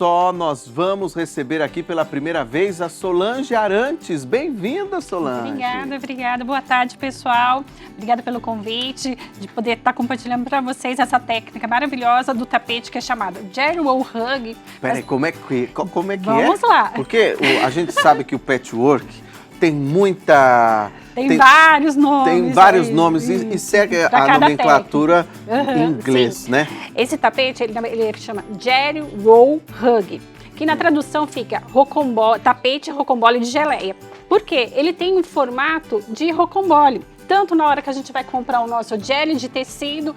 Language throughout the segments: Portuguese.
só, nós vamos receber aqui pela primeira vez a Solange Arantes. Bem-vinda, Solange. Obrigada. Boa tarde, pessoal. Obrigada pelo convite, de poder estar compartilhando para vocês essa técnica maravilhosa do tapete que é chamada Jerry Roll Hug. Peraí, como é que Vamos lá. Porque a gente sabe que o patchwork tem muita... Tem vários nomes. Tem vários nomes e segue a nomenclatura em inglês, sim. né? Esse tapete, ele chama Jerry Roll Hug, que na tradução fica tapete rocambole de geleia. Por quê? Ele tem um formato de rocambole. Tanto na hora que a gente vai comprar o nosso jelly de tecido,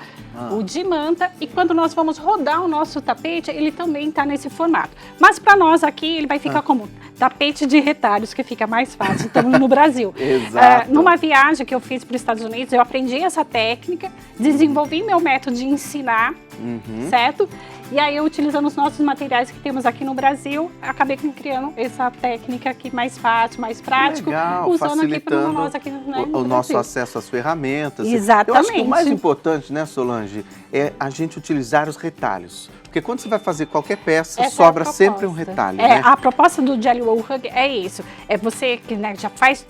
o de manta, e quando nós vamos rodar o nosso tapete, ele também está nesse formato. Mas para nós aqui, ele vai ficar como tapete de retalhos, que fica mais fácil, estamos no Brasil. Exato. Numa viagem que eu fiz para os Estados Unidos, eu aprendi essa técnica, desenvolvi meu método de ensinar, certo? E aí, utilizando os nossos materiais que temos aqui no Brasil, acabei criando essa técnica aqui mais fácil, mais prático, legal, usando aqui para facilitando nós aqui, né, o nosso acesso às ferramentas. Exatamente. Eu acho que o mais importante, né, Solange, é a gente utilizar os retalhos. Porque quando você vai fazer qualquer peça, Essa sobra é a sempre um retalho, né? A proposta do Jerry Roll Hug é isso. É você que, né, já faz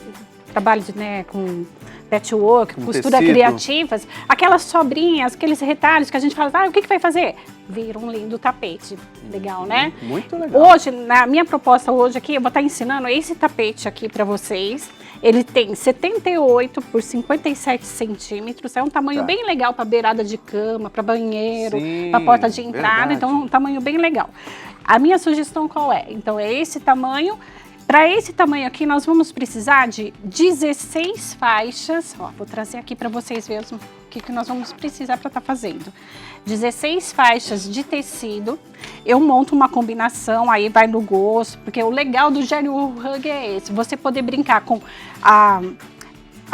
trabalho de, né, com patchwork, costura tecido. Criativas, aquelas sobrinhas, aqueles retalhos que a gente fala, o que vai fazer? Vira um lindo tapete. Legal, né? Muito legal. Hoje, na minha proposta hoje aqui, eu vou estar ensinando esse tapete aqui para vocês. Ele tem 78 por 57 centímetros, é um tamanho bem legal para beirada de cama, para banheiro, para porta de entrada, então é um tamanho bem legal. A minha sugestão qual é? Então é esse tamanho. Para esse tamanho aqui, nós vamos precisar de 16 faixas. Ó, vou trazer aqui para vocês verem o que nós vamos precisar para estar fazendo. 16 faixas de tecido. Eu monto uma combinação, aí vai no gosto, porque o legal do Jerry Roll Hug é esse, você poder brincar com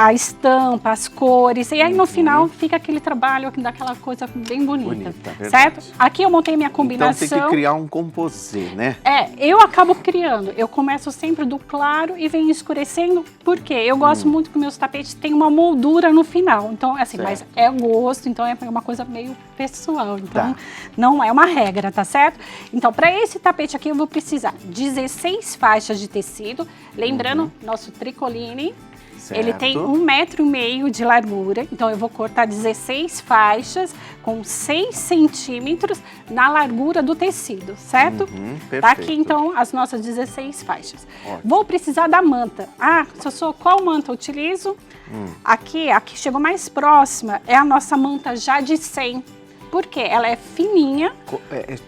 a estampa, as cores, e aí no final fica aquele trabalho daquela coisa bem bonita, certo? Aqui eu montei minha combinação. Então tem que criar um composê, né? Eu acabo criando, eu começo sempre do claro e venho escurecendo, porque eu gosto muito que meus tapetes tenham uma moldura no final, então assim, mas é gosto, então é uma coisa meio pessoal, então não é uma regra, tá certo? Então para esse tapete aqui eu vou precisar 16 faixas de tecido, lembrando, nosso tricoline, ele tem 1,5 metro de largura, então eu vou cortar 16 faixas com 6 centímetros na largura do tecido, certo? Tá aqui então as nossas 16 faixas. Ótimo. Vou precisar da manta. Qual manta eu utilizo? Aqui, a que chegou mais próxima é a nossa manta Jade 100. Porque ela é fininha.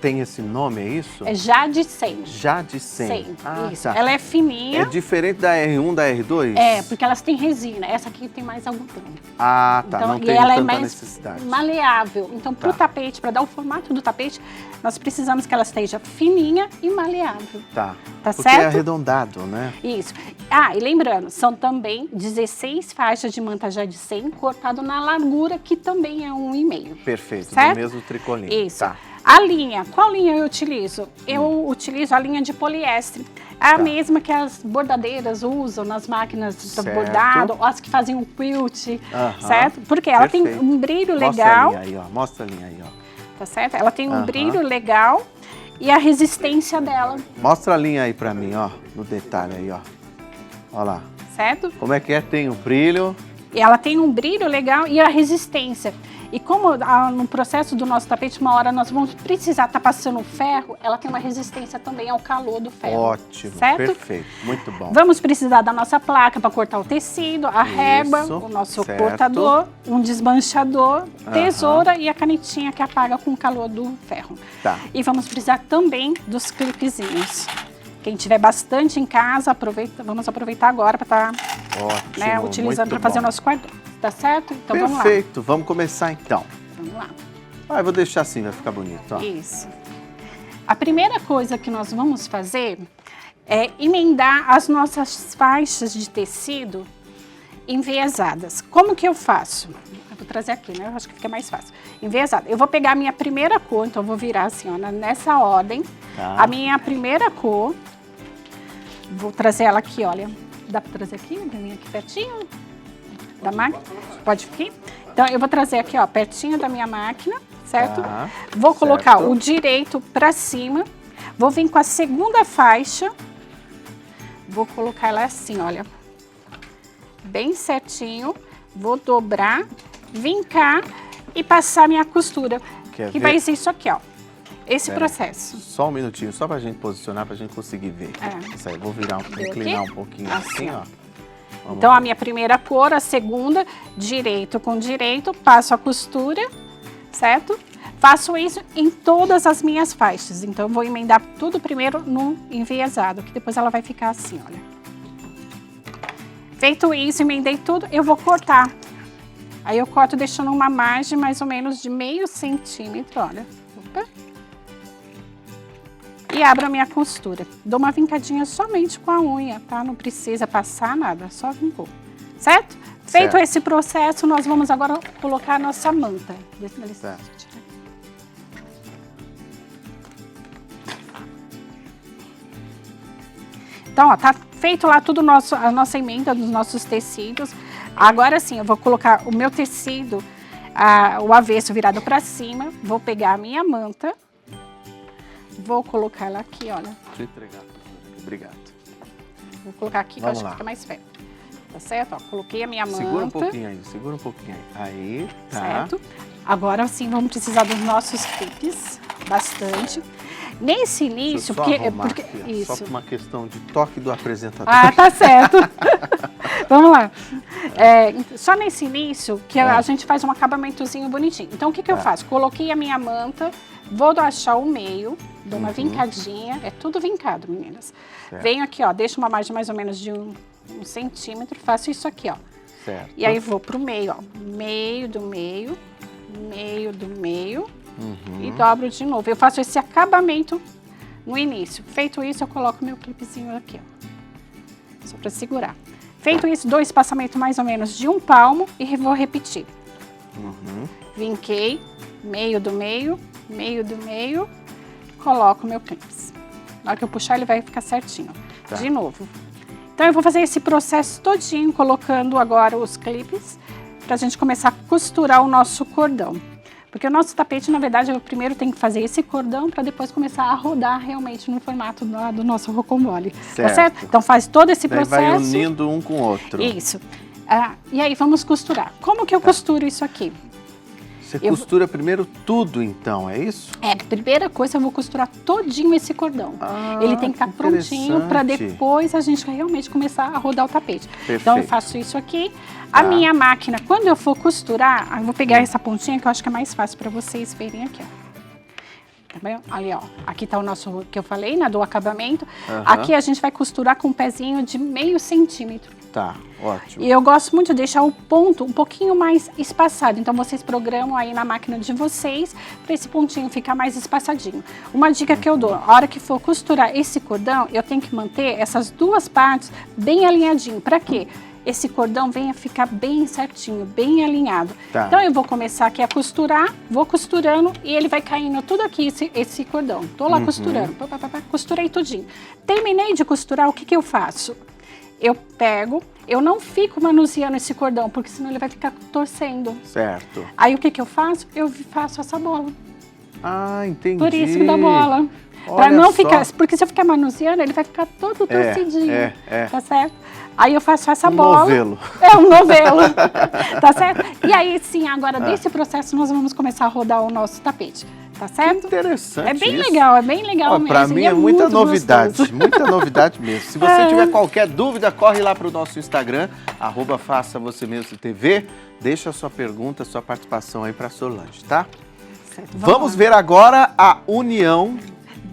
Tem esse nome, é isso? É Jade 100. Jade 100. Isso. Ela é fininha. É diferente da R1, da R2? É, porque elas têm resina. Essa aqui tem mais algodão. Então, não tem ela tanta é mais necessidade. maleável. Então, para o tapete, para dar o formato do tapete, nós precisamos que ela esteja fininha e maleável. Tá porque certo? É arredondado, né? Isso. E lembrando, são também 16 faixas de manta Jade 100 cortado na largura, que também é 1,5. Perfeito. Certo? Do mesmo tricoline. Isso. A linha, qual linha eu utilizo? Eu utilizo a linha de poliéster. É a mesma que as bordadeiras usam nas máquinas de bordado, ou as que fazem um quilt, certo? Porque ela tem um brilho legal. Mostra a linha aí, ó. Tá certo? Ela tem um brilho legal e a resistência dela. Mostra a linha aí pra mim, ó, no detalhe aí, ó. Ó lá. Certo? Como é que é? Tem o brilho. E ela tem um brilho legal e a resistência. E como no processo do nosso tapete, uma hora nós vamos precisar estar passando o ferro, ela tem uma resistência também ao calor do ferro. Ótimo, certo? Perfeito, muito bom. Vamos precisar da nossa placa para cortar o tecido, a régua, o nosso cortador, um desmanchador, tesoura e a canetinha que apaga com o calor do ferro. E vamos precisar também dos clipezinhos. Quem tiver bastante em casa, vamos aproveitar agora para estar utilizando para fazer o nosso cordão. Tá certo? Então vamos lá. Perfeito, vamos começar então. Vamos lá. Eu vou deixar assim, vai ficar bonito. Ó. Isso. A primeira coisa que nós vamos fazer é emendar as nossas faixas de tecido enviesadas. Como que eu faço? Eu vou trazer aqui, né? Eu acho que fica mais fácil. Enviesada. Eu vou pegar a minha primeira cor, então eu vou virar assim, ó, nessa ordem. A minha primeira cor, vou trazer ela aqui, olha. Dá para trazer aqui? Aqui pertinho da máquina? Pode ficar? Então, eu vou trazer aqui, ó, pertinho da minha máquina, certo? Vou colocar o direito para cima. Vou vir com a segunda faixa, vou colocar ela assim, olha, bem certinho, vou dobrar, vincar e passar minha costura, Quer que ver? vai ser isso aqui, ó, esse É. processo. Só um minutinho, só pra gente posicionar, pra gente conseguir ver. É. Isso aí, vou virar, Viu inclinar aqui? um pouquinho Assim, assim, ó. Vamos Então, lá. a minha primeira cor, a segunda, direito com direito, passo a costura, certo? Faço isso em todas as minhas faixas. Então, eu vou emendar tudo primeiro no enviesado, que depois ela vai ficar assim, olha. Feito isso, emendei tudo, eu vou cortar. Aí eu corto deixando uma margem mais ou menos de meio centímetro, olha. Opa. E abro a minha costura. Dou uma vincadinha somente com a unha, tá? Não precisa passar nada, só vincou. Certo? Feito Certo. esse processo, nós vamos agora colocar a nossa manta. Deixa eu Certo. tirar. Então, ó, tá feito lá tudo a nossa emenda dos nossos tecidos. Agora sim, eu vou colocar o meu tecido, o avesso virado para cima. Vou pegar a minha manta. Vou colocar ela aqui, olha. Deixa eu entregar a costura aqui. Obrigado. Vou colocar aqui, que eu Vamos acho lá. que fica mais perto. Tá certo? Ó, coloquei a minha manta. Segura um pouquinho aí, segura um pouquinho aí. Aí, tá. Certo? Agora sim, vamos precisar dos nossos clipes, bastante. Nesse Deixa início, eu só porque... arrumar porque aqui, ó, isso. só por uma questão de toque do apresentador. Ah, tá certo. Vamos lá. Só nesse início que a gente faz um acabamentozinho bonitinho. Então, o que eu faço? Coloquei a minha manta, vou achar o meio, dou uma vincadinha. É tudo vincado, meninas. Certo. Venho aqui, ó, deixo uma margem mais ou menos de um centímetro, faço isso aqui, ó. Certo. E aí vou pro meio, ó. Meio do meio, meio do meio. E dobro de novo. Eu faço esse acabamento no início. Feito isso, eu coloco meu clipezinho aqui, ó. Só pra segurar. Feito isso, dou espaçamento mais ou menos de 1 palmo e vou repetir. Vinquei, meio do meio, meio do meio, coloco meu clipe. Na hora que eu puxar, ele vai ficar certinho. Tá. De novo. Então, eu vou fazer esse processo todinho, colocando agora os clipes, pra gente começar a costurar o nosso cordão. Porque o nosso tapete, na verdade, eu primeiro tenho que fazer esse cordão para depois começar a rodar realmente no formato do nosso rocambole. Tá certo? Então faz todo esse Daí processo. vai unindo um com o outro. Isso. E aí vamos costurar. Como que eu costuro isso aqui? Você costura primeiro tudo, então, é isso? Primeira coisa, eu vou costurar todinho esse cordão. Ele tem que estar prontinho para depois a gente realmente começar a rodar o tapete. Perfeito. Então eu faço isso aqui. A minha máquina, quando eu for costurar, eu vou pegar essa pontinha que eu acho que é mais fácil para vocês verem aqui, ó. Tá bem? Ali, ó. Aqui tá o nosso, que eu falei, né, do acabamento. Aqui a gente vai costurar com um pezinho de meio centímetro. Tá, ótimo. E eu gosto muito de deixar o ponto um pouquinho mais espaçado. Então, vocês programam aí na máquina de vocês para esse pontinho ficar mais espaçadinho. Uma dica que eu dou, a hora que for costurar esse cordão, eu tenho que manter essas duas partes bem alinhadinho. Para quê? Esse cordão venha ficar bem certinho, bem alinhado. Tá. Então, eu vou começar aqui a costurar, vou costurando e ele vai caindo tudo aqui, esse cordão. Tô lá costurando, costurei tudinho. Terminei de costurar, o que que eu faço? Eu pego, eu não fico manuseando esse cordão, porque senão ele vai ficar torcendo. Certo. Aí o que que eu faço? Eu faço essa bola. Ah, entendi. Por isso que dá bola. Pra Olha não só. ficar, porque se eu ficar manuseando, ele vai ficar todo torcidinho. Tá certo? Aí eu faço essa bola. Novelo. É um novelo. Tá certo? E aí sim, agora desse processo nós vamos começar a rodar o nosso tapete. Tá certo? Interessante. É bem isso. legal, é bem legal mesmo. Pra mim e é muita muito novidade, gostoso. muita novidade mesmo. Se você tiver qualquer dúvida, corre lá pro nosso Instagram, @faça você mesmo TV, deixa a sua pergunta, a sua participação aí pra Solange, tá? Certo, Vamos lá. ver agora a união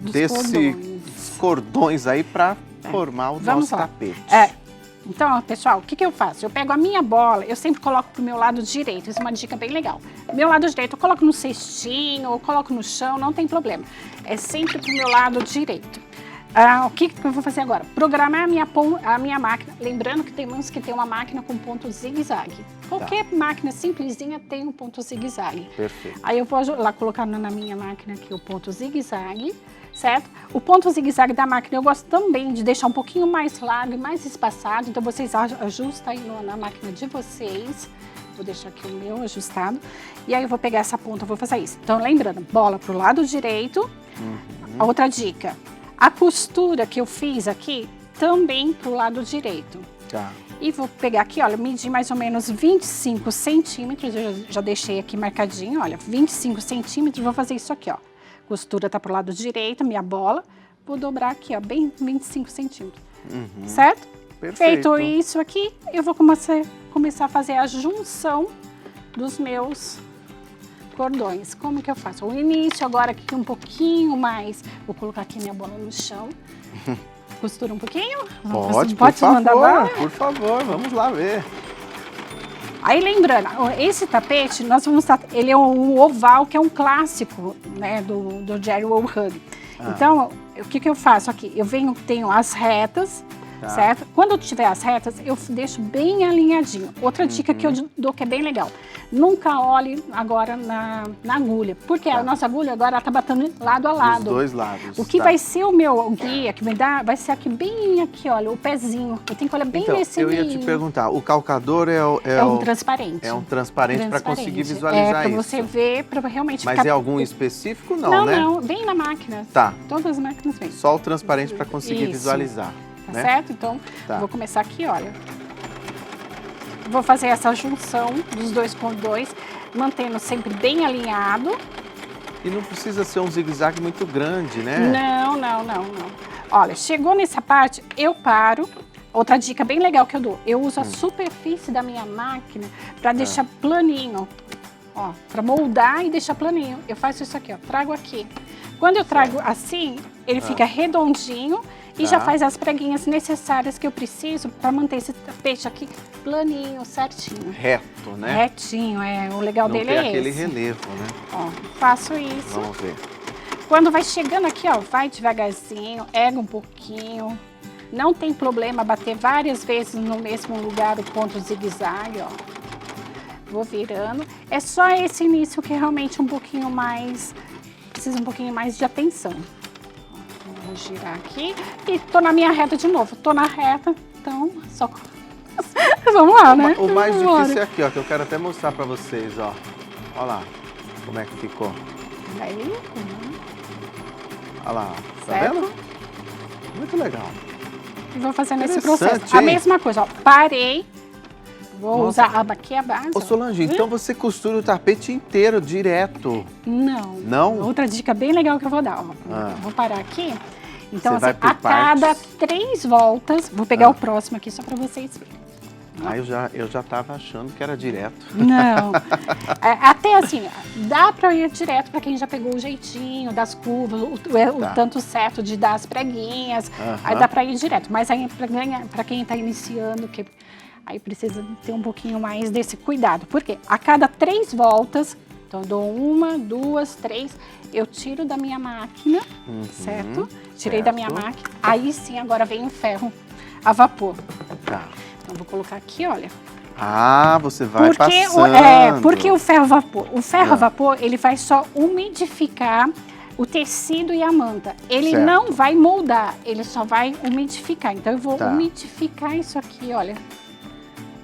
Dos desses cordões aí pra formar o Vamos nosso lá. tapete. Então, ó, pessoal, o que que eu faço? Eu pego a minha bola, eu sempre coloco pro meu lado direito, isso é uma dica bem legal. Meu lado direito, eu coloco no cestinho, ou coloco no chão, não tem problema. É sempre pro meu lado direito. O que que eu vou fazer agora? Programar a minha máquina, lembrando que temos que ter uma máquina com ponto zigue-zague. Qualquer máquina simplesinha tem um ponto zigue-zague. Perfeito. Aí eu vou lá colocar na minha máquina aqui o ponto zigue-zague, certo? O ponto zigue-zague da máquina eu gosto também de deixar um pouquinho mais largo e mais espaçado, então vocês ajustam aí na máquina de vocês. Vou deixar aqui o meu ajustado. E aí eu vou pegar essa ponta, vou fazer isso. Então lembrando, bola pro lado direito. A outra dica, A costura que eu fiz aqui, também pro lado direito. Tá. E vou pegar aqui, olha, medir mais ou menos 25 centímetros, eu já deixei aqui marcadinho, olha, 25 centímetros, vou fazer isso aqui, ó. Costura tá pro lado direito, minha bola, vou dobrar aqui, ó, bem 25 centímetros, certo? Perfeito. Feito isso aqui, eu vou começar a fazer a junção dos meus cordões. Como que eu faço? O início agora aqui um pouquinho mais, vou colocar aqui minha bola no chão. Costura um pouquinho? Pode, pode por mandar favor, bala? por favor, vamos lá ver. Aí lembrando, esse tapete, nós vamos ele é um oval, que é um clássico, né, do Jerry Woolhug. Então, o que eu faço aqui? Eu tenho as retas, certo? Quando eu tiver as retas, eu deixo bem alinhadinho. Outra dica que eu dou que é bem legal. Nunca olhe agora na agulha, porque a nossa agulha agora está batendo lado a lado. Dos dois lados. O que vai ser o meu guia, que me dá, vai ser aqui bem aqui, olha, o pezinho. Eu tenho que olhar bem então, nesse eu ia te perguntar, o calcador é um transparente. É um transparente para conseguir visualizar isso. isso. Para você ver, para realmente Mas ficar... é algum específico? Não, né? Não, vem na máquina. Tá. Todas as máquinas vêm. Só o transparente para conseguir visualizar. Tá, né? certo? Então, vou começar aqui, olha. Vou fazer essa junção dos dois cordões, mantendo sempre bem alinhado. E não precisa ser um zigue-zague muito grande, né? Não. Olha, chegou nessa parte, eu paro. Outra dica bem legal que eu dou, eu uso a superfície da minha máquina para deixar planinho. Ó, para moldar e deixar planinho. Eu faço isso aqui, ó, trago aqui. Quando eu trago assim, ele fica redondinho e já faz as preguinhas necessárias que eu preciso para manter esse tapete aqui planinho, certinho. Reto, né? Retinho, o legal dele é esse. Não tem aquele relevo, né? Ó, faço isso. Vamos ver. Quando vai chegando aqui, ó, vai devagarzinho, erga um pouquinho. Não tem problema bater várias vezes no mesmo lugar o ponto zigue-zague, ó. Vou virando. É só esse início que realmente um pouquinho mais... Precisa um pouquinho mais de atenção. Vou girar aqui e tô na minha reta de novo. Tô na reta, então só... Vamos lá, né? O mais difícil é aqui, ó, que eu quero até mostrar pra vocês, ó. Olha lá, como é que ficou. Aí, olha lá, tá certo? vendo? Muito legal. E vou fazendo esse Interessante, processo. A hein? mesma coisa, ó. Parei. Vou usar aqui a base. Ô, Solange, então você costura o tapete inteiro, direto. Não. Não? Outra dica bem legal que eu vou dar, ó. Vou parar aqui. Então, Você vai assim, por a cada partes? 3 voltas, vou pegar o próximo aqui só pra vocês verem. Eu já tava achando que era direto. Não. Até assim, dá pra ir direto pra quem já pegou o jeitinho das curvas, o tanto certo de dar as preguinhas. Aí dá pra ir direto. Mas aí pra quem tá iniciando, aí precisa ter um pouquinho mais desse cuidado. Por quê? A cada 3 voltas, então eu dou 1, 2, 3, eu tiro da minha máquina, certo? Tirei da minha máquina. Aí sim, agora vem o ferro a vapor. Tá. Então vou colocar aqui, olha. Ah, você vai passando. Porque o ferro a vapor? O ferro a vapor, ele vai só umidificar o tecido e a manta. Ele não vai moldar, ele só vai umidificar. Então eu vou umidificar isso aqui, olha.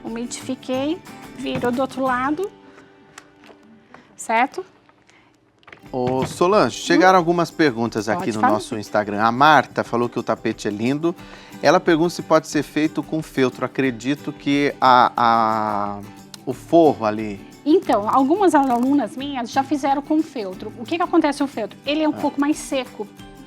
Umidifiquei, virou do outro lado, certo? Ô, Solange, chegaram algumas perguntas aqui no falar. nosso Instagram. A Marta falou que o tapete é lindo. Ela pergunta se pode ser feito com feltro. Acredito que o forro ali... Então, algumas alunas minhas já fizeram com feltro. O que acontece com o feltro? Ele é um pouco mais seco.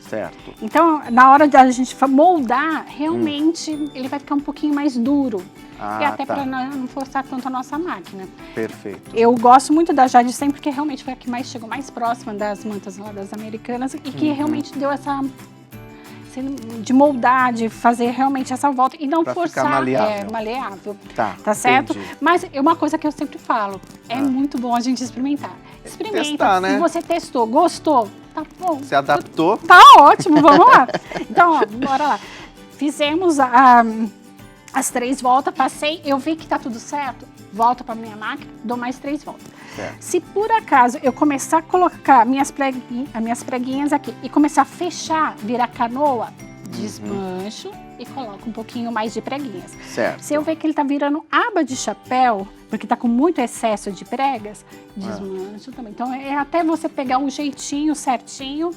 Certo. Então, na hora da gente moldar, realmente ele vai ficar um pouquinho mais duro. E até para não forçar tanto a nossa máquina. Perfeito. Eu gosto muito da Jade sempre, porque realmente foi a que mais chegou mais próxima das mantas lá das americanas e que realmente deu essa... de moldar, de fazer realmente essa volta e não forçar. Ficar maleável. Maleável. Tá certo? entendi. Mas é uma coisa que eu sempre falo, é muito bom a gente experimentar. Experimenta, testar, né? Se você testou, gostou, tá bom. Se adaptou. Tá ótimo, vamos lá. Então, ó, bora lá. Fizemos as 3 voltas, passei, eu vi que tá tudo certo, volto para minha máquina, dou mais 3 voltas. Certo. Se por acaso eu começar a colocar minhas preguinhas aqui e começar a fechar, virar canoa, desmancho e coloco um pouquinho mais de preguinhas. Certo. Se eu ver que ele tá virando aba de chapéu, porque tá com muito excesso de pregas, desmancho também. Então é até você pegar um jeitinho certinho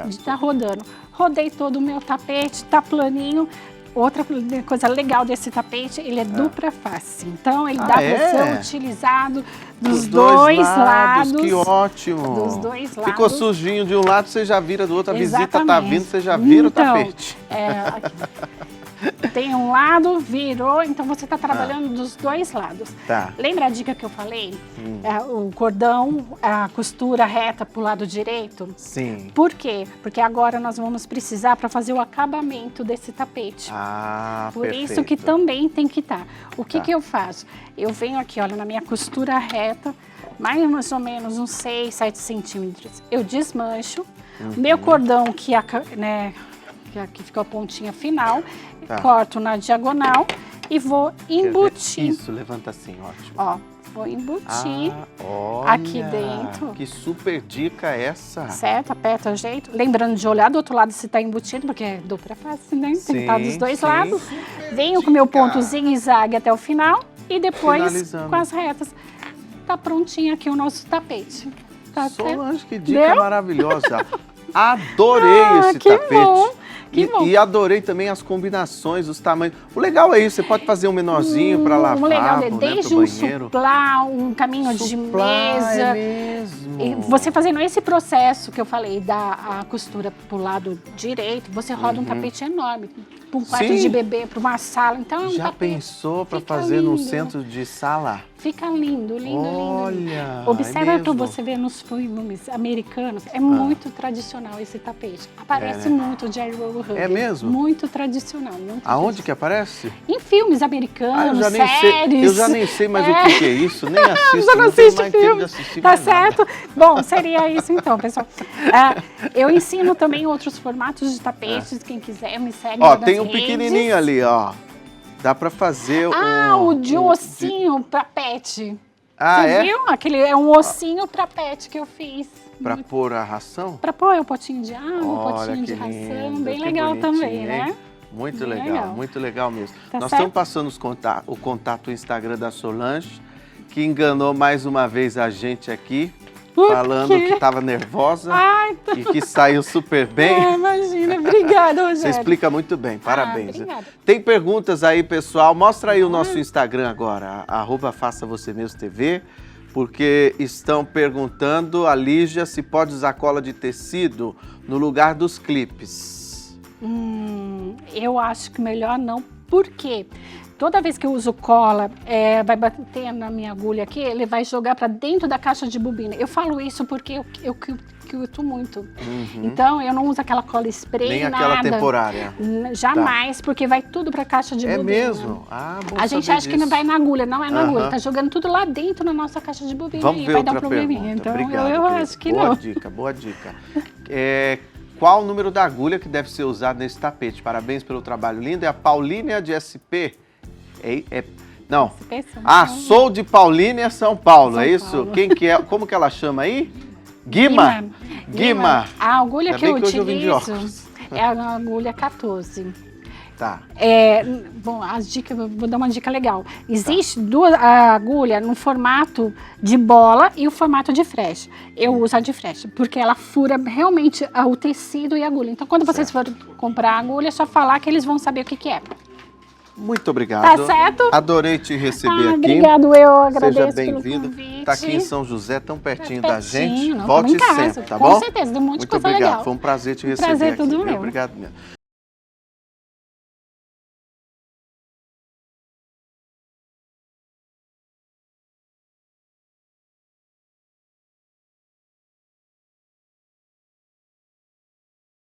de estar rodando. Rodei todo o meu tapete, tá planinho. Outra coisa legal desse tapete, ele é dupla face. Então ele dá para ser utilizado dos dois lados. Que ótimo! Dos dois lados. Ficou sujinho de um lado, você já vira do outro. A visita tá vindo, você já vira o tapete. Tem um lado, virou, então você está trabalhando dos dois lados. Tá. Lembra a dica que eu falei? O cordão, a costura reta para o lado direito? Sim. Por quê? Porque agora nós vamos precisar para fazer o acabamento desse tapete. Por isso que também tem que estar. O que eu faço? Eu venho aqui, olha, na minha costura reta, mais ou menos uns 6, 7 centímetros. Eu desmancho. Meu cordão, que aqui fica a pontinha final, corto na diagonal e vou embutir. Isso, levanta assim, ótimo. Ó, vou embutir aqui dentro. Que super dica essa. Certo, aperta o jeito. Lembrando de olhar do outro lado se tá embutido, porque é dupla face, né? Tem que estar dos dois lados. Venho com o meu ponto zigue-zague até o final e depois com as retas. Tá prontinho aqui o nosso tapete. Tá Solange, que dica maravilhosa. Adorei esse tapete. Bom. E adorei também as combinações, os tamanhos. O legal é isso, você pode fazer um menorzinho para lavar, o legal é desde um suplá, um caminho de mesa. É mesmo. E você fazendo esse processo que eu falei, da costura pro lado direito, você roda um tapete enorme. Para um quarto de bebê, para uma sala. Então, já pensou para fazer num centro de sala? Fica lindo, lindo, Olha, lindo. Observa para você ver nos filmes americanos. É muito tradicional esse tapete. Aparece muito o Jerry Hughes. É mesmo? Muito tradicional. Aonde que aparece? Em filmes americanos, séries. Eu já nem sei mais o que é isso, nem assisto. Você não assiste filme. Tá certo? Bom, seria isso então, pessoal. Eu ensino também outros formatos de tapetes. Quem quiser, me segue nas tem um redes. pequenininho ali, ó. Dá pra fazer o de ossinho pra pet. Você viu? Aquele é um ossinho pra pet que eu fiz. Pra pôr a ração? Pra pôr o potinho de água, o potinho de ração. Bem legal também, né? Muito legal, muito legal mesmo. Tá Nós certo? estamos passando o contato, o Instagram da Solange, que enganou mais uma vez a gente aqui, falando que estava nervosa e que saiu super bem. Imagina, obrigada, Rogério. Você explica muito bem, parabéns. Obrigada. Tem perguntas aí, pessoal? Mostra aí o nosso Instagram agora, @faça-você-mesmo-tv, porque estão perguntando a Lígia se pode usar cola de tecido no lugar dos clipes. Eu acho que melhor não, por quê? Toda vez que eu uso cola, vai bater na minha agulha aqui, ele vai jogar para dentro da caixa de bobina. Eu falo isso porque eu curto muito. Então, eu não uso aquela cola spray, nem aquela temporária. Jamais, porque vai tudo para a caixa de bobina. É mesmo? Bom a gente acha que não vai na agulha, não é na agulha. Tá jogando tudo lá dentro na nossa caixa de bobina. Vamos e ver vai dar um outra probleminha. pergunta. Então, Obrigado, eu acho que boa não. Dica, boa dica. Qual o número da agulha que deve ser usado nesse tapete? Parabéns pelo trabalho lindo. É a Paulínia de SP. Não. Sou de Paulínia, São Paulo, é isso? Paulo. Quem que é? Como que ela chama aí? Guima. A agulha que eu hoje utilizo é a agulha 14. Tá. Bom, as dicas, vou dar uma dica legal. Existe a agulha no formato de bola e o formato de frecha. Eu uso a de frecha, porque ela fura realmente o tecido e a agulha. Então, quando vocês forem comprar a agulha, é só falar que eles vão saber o que é. Muito obrigado. Tá certo? Adorei te receber aqui. Obrigado, eu agradeço. Seja bem-vindo. Tá aqui em São José, tão pertinho da gente. Não, Volte em casa, sempre, tá bom? Com certeza, tem um monte de coisa legal. Foi um prazer te receber aqui. Prazer todo meu. Obrigado mesmo.